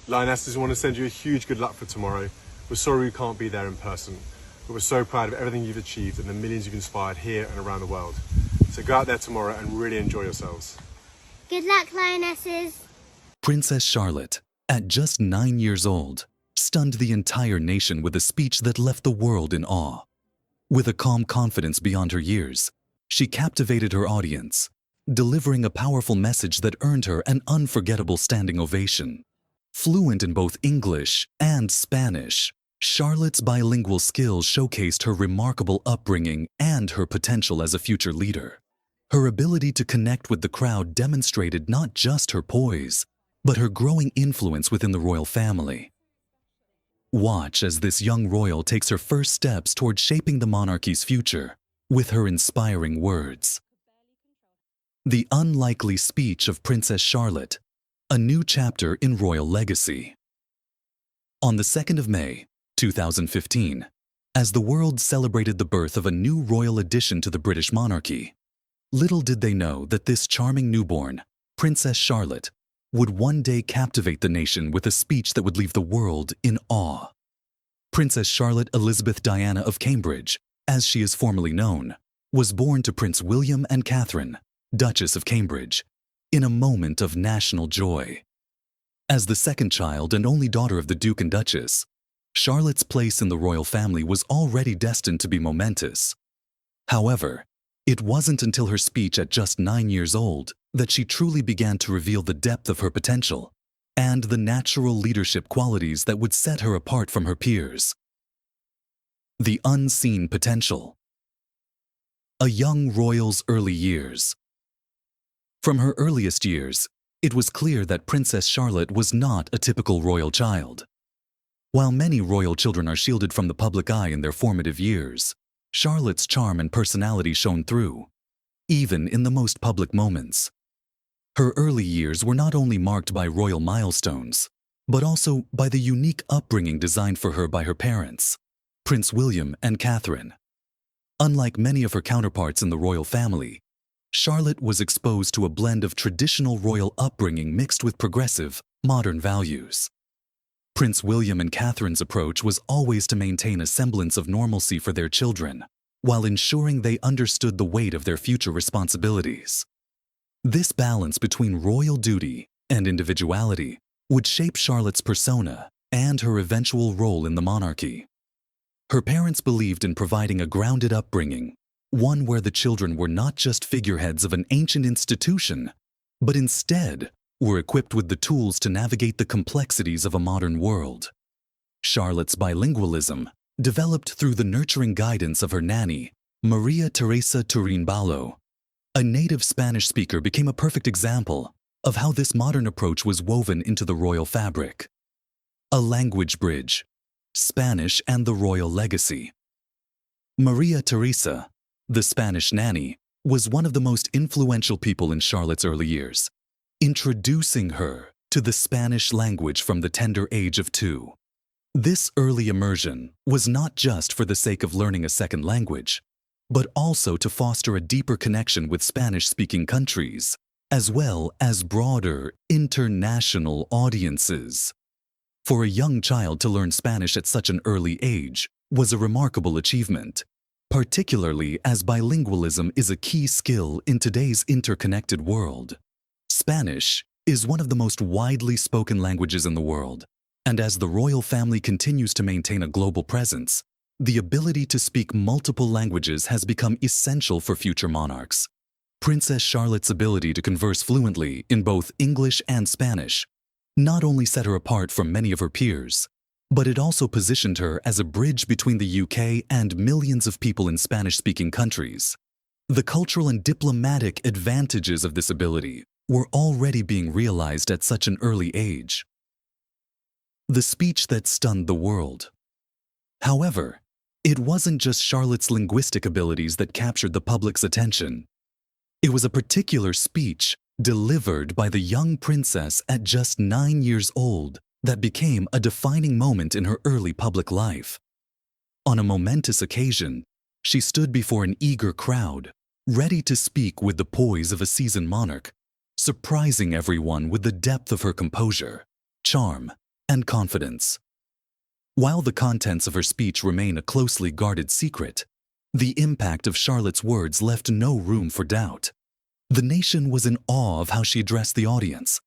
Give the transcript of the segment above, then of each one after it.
Lionesses, we want to send you a huge good luck for tomorrow. We're sorry we can't be there in person, but we're so proud of everything you've achieved and the millions you've inspired here and around the world. So go out there tomorrow and really enjoy yourselves. Good luck, Lionesses. Princess Charlotte, at just 9 years old, stunned the entire nation with a speech that left the world in awe. With a calm confidence beyond her years, she captivated her audience, delivering a powerful message that earned her an unforgettable standing ovation. Fluent in both English and Spanish, Charlotte's bilingual skills showcased her remarkable upbringing and her potential as a future leader. Her ability to connect with the crowd demonstrated not just her poise, but her growing influence within the royal family. Watch as this young royal takes her first steps toward shaping the monarchy's future with her inspiring words. The unlikely speech of Princess Charlotte, a new chapter in royal legacy. On the 2nd of May, 2015, as the world celebrated the birth of a new royal addition to the British monarchy, little did they know that this charming newborn, Princess Charlotte, would one day captivate the nation with a speech that would leave the world in awe. Princess Charlotte Elizabeth Diana of Cambridge, as she is formally known, was born to Prince William and Catherine, Duchess of Cambridge, in a moment of national joy. As the second child and only daughter of the Duke and Duchess, Charlotte's place in the royal family was already destined to be momentous. However, it wasn't until her speech at just 9 years old that she truly began to reveal the depth of her potential and the natural leadership qualities that would set her apart from her peers. The unseen potential. A young royal's early years. From her earliest years, it was clear that Princess Charlotte was not a typical royal child. While many royal children are shielded from the public eye in their formative years, Charlotte's charm and personality shone through, even in the most public moments. Her early years were not only marked by royal milestones, but also by the unique upbringing designed for her by her parents, Prince William and Catherine. Unlike many of her counterparts in the royal family, Charlotte was exposed to a blend of traditional royal upbringing mixed with progressive, modern values. Prince William and Catherine's approach was always to maintain a semblance of normalcy for their children, while ensuring they understood the weight of their future responsibilities. This balance between royal duty and individuality would shape Charlotte's persona and her eventual role in the monarchy. Her parents believed in providing a grounded upbringing, one where the children were not just figureheads of an ancient institution, but instead were equipped with the tools to navigate the complexities of a modern world. Charlotte's bilingualism, developed through the nurturing guidance of her nanny, Maria Teresa Turin-Ballo, a native Spanish speaker, became a perfect example of how this modern approach was woven into the royal fabric. A language bridge, Spanish and the royal legacy. Maria Teresa, the Spanish nanny, was one of the most influential people in Charlotte's early years, introducing her to the Spanish language from the tender age of 2. This early immersion was not just for the sake of learning a second language, but also to foster a deeper connection with Spanish-speaking countries, as well as broader international audiences. For a young child to learn Spanish at such an early age was a remarkable achievement, particularly as bilingualism is a key skill in today's interconnected world. Spanish is one of the most widely spoken languages in the world, and as the royal family continues to maintain a global presence, the ability to speak multiple languages has become essential for future monarchs. Princess Charlotte's ability to converse fluently in both English and Spanish not only set her apart from many of her peers, but it also positioned her as a bridge between the UK and millions of people in Spanish-speaking countries. The cultural and diplomatic advantages of this ability were already being realized at such an early age. The speech that stunned the world. However, it wasn't just Charlotte's linguistic abilities that captured the public's attention. It was a particular speech delivered by the young princess at just 9 years old that became a defining moment in her early public life. On a momentous occasion, she stood before an eager crowd, ready to speak with the poise of a seasoned monarch, surprising everyone with the depth of her composure, charm, and confidence. While the contents of her speech remain a closely guarded secret, the impact of Charlotte's words left no room for doubt. The nation was in awe of how she addressed the audience.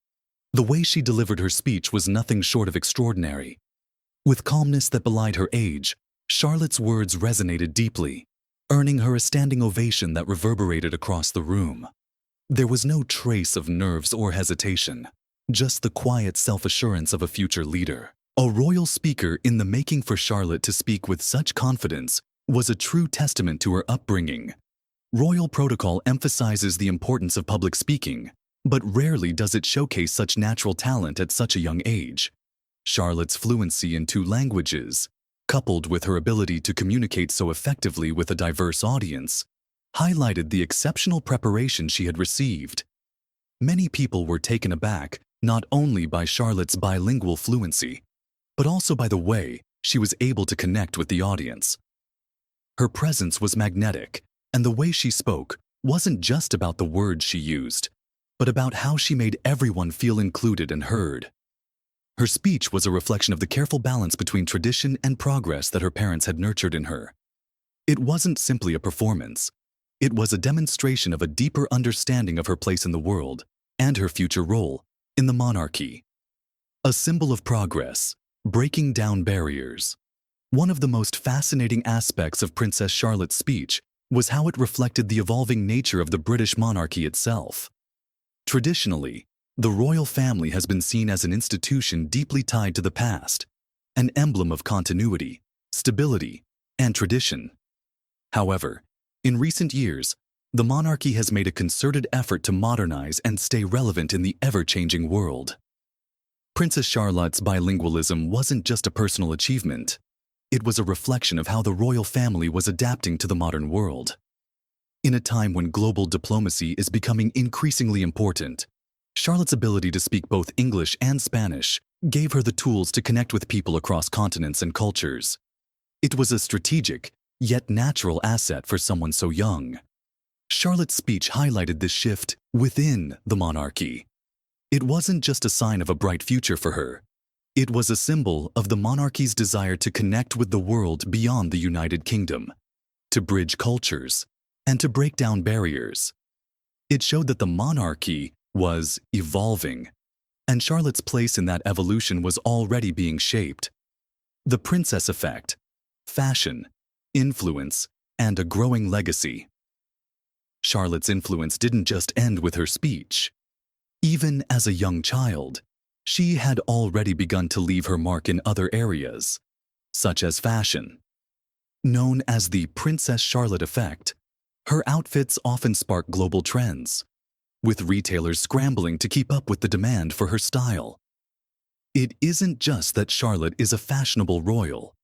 The way she delivered her speech was nothing short of extraordinary. With calmness that belied her age, Charlotte's words resonated deeply, earning her a standing ovation that reverberated across the room. There was no trace of nerves or hesitation, just the quiet self-assurance of a future leader. A royal speaker in the making. For Charlotte to speak with such confidence was a true testament to her upbringing. Royal protocol emphasizes the importance of public speaking, but rarely does it showcase such natural talent at such a young age. Charlotte's fluency in 2 languages, coupled with her ability to communicate so effectively with a diverse audience, highlighted the exceptional preparation she had received. Many people were taken aback not only by Charlotte's bilingual fluency, but also by the way she was able to connect with the audience. Her presence was magnetic, and the way she spoke wasn't just about the words she used, but about how she made everyone feel included and heard. Her speech was a reflection of the careful balance between tradition and progress that her parents had nurtured in her. It wasn't simply a performance. It was a demonstration of a deeper understanding of her place in the world and her future role in the monarchy. A symbol of progress, breaking down barriers. One of the most fascinating aspects of Princess Charlotte's speech was how it reflected the evolving nature of the British monarchy itself. Traditionally, the royal family has been seen as an institution deeply tied to the past, an emblem of continuity, stability, and tradition. However, in recent years, the monarchy has made a concerted effort to modernize and stay relevant in the ever-changing world. Princess Charlotte's bilingualism wasn't just a personal achievement. It was a reflection of how the royal family was adapting to the modern world. In a time when global diplomacy is becoming increasingly important, Charlotte's ability to speak both English and Spanish gave her the tools to connect with people across continents and cultures. It was a strategic, yet natural asset for someone so young. Charlotte's speech highlighted this shift within the monarchy. It wasn't just a sign of a bright future for her. It was a symbol of the monarchy's desire to connect with the world beyond the United Kingdom, to bridge cultures, and to break down barriers. It showed that the monarchy was evolving, and Charlotte's place in that evolution was already being shaped. The princess effect, fashion, influence, and a growing legacy. Charlotte's influence didn't just end with her speech. Even as a young child, she had already begun to leave her mark in other areas, such as fashion. Known as the Princess Charlotte effect, her outfits often spark global trends, with retailers scrambling to keep up with the demand for her style. It isn't just that Charlotte is a fashionable royal.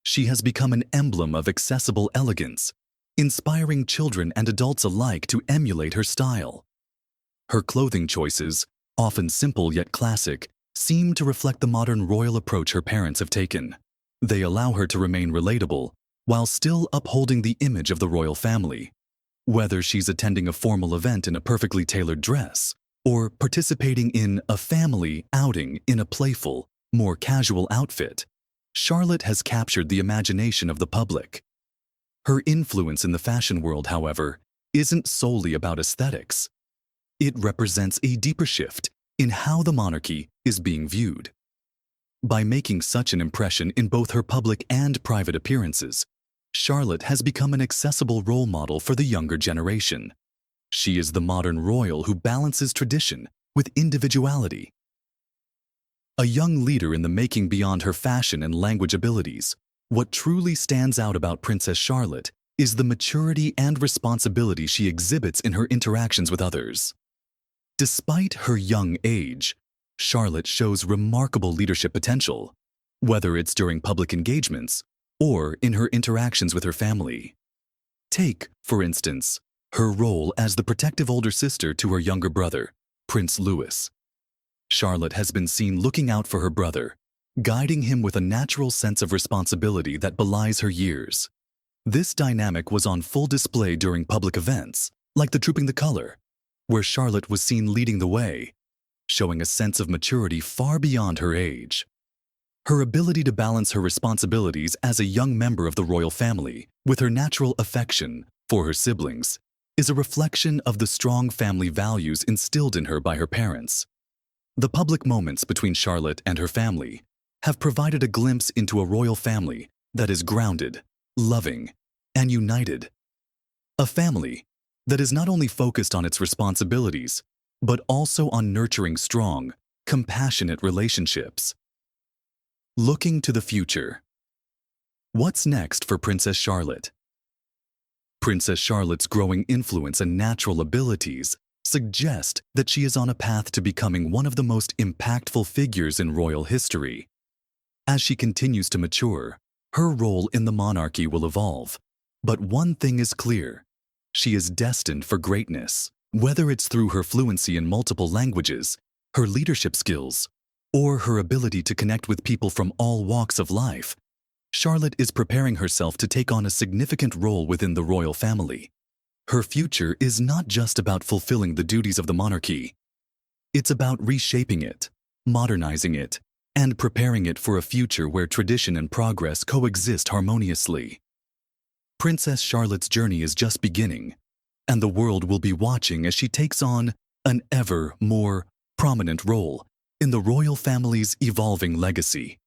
She has become an emblem of accessible elegance, inspiring children and adults alike to emulate her style. Her clothing choices, often simple yet classic, seem to reflect the modern royal approach her parents have taken. They allow her to remain relatable while still upholding the image of the royal family. Whether she's attending a formal event in a perfectly tailored dress or participating in a family outing in a playful, more casual outfit, Charlotte has captured the imagination of the public. Her influence in the fashion world, however, isn't solely about aesthetics. It represents a deeper shift in how the monarchy is being viewed. By making such an impression in both her public and private appearances, Charlotte has become an accessible role model for the younger generation. She is the modern royal who balances tradition with individuality. A young leader in the making beyond her fashion and language abilities, what truly stands out about Princess Charlotte is the maturity and responsibility she exhibits in her interactions with others. Despite her young age, Charlotte shows remarkable leadership potential, whether it's during public engagements or in her interactions with her family. Take, for instance, her role as the protective older sister to her younger brother, Prince Louis. Charlotte has been seen looking out for her brother, guiding him with a natural sense of responsibility that belies her years. This dynamic was on full display during public events, like the Trooping the Color, where Charlotte was seen leading the way, showing a sense of maturity far beyond her age. Her ability to balance her responsibilities as a young member of the royal family with her natural affection for her siblings is a reflection of the strong family values instilled in her by her parents. The public moments between Charlotte and her family have provided a glimpse into a royal family that is grounded, loving, and united. A family that is not only focused on its responsibilities, but also on nurturing strong, compassionate relationships. Looking to the future. What's next for Princess Charlotte? Princess Charlotte's growing influence and natural abilities suggest that she is on a path to becoming one of the most impactful figures in royal history. As she continues to mature, her role in the monarchy will evolve. But one thing is clear: she is destined for greatness. Whether it's through her fluency in multiple languages, her leadership skills, or her ability to connect with people from all walks of life, Charlotte is preparing herself to take on a significant role within the royal family. Her future is not just about fulfilling the duties of the monarchy. It's about reshaping it, modernizing it, and preparing it for a future where tradition and progress coexist harmoniously. Princess Charlotte's journey is just beginning, and the world will be watching as she takes on an ever more prominent role in the royal family's evolving legacy.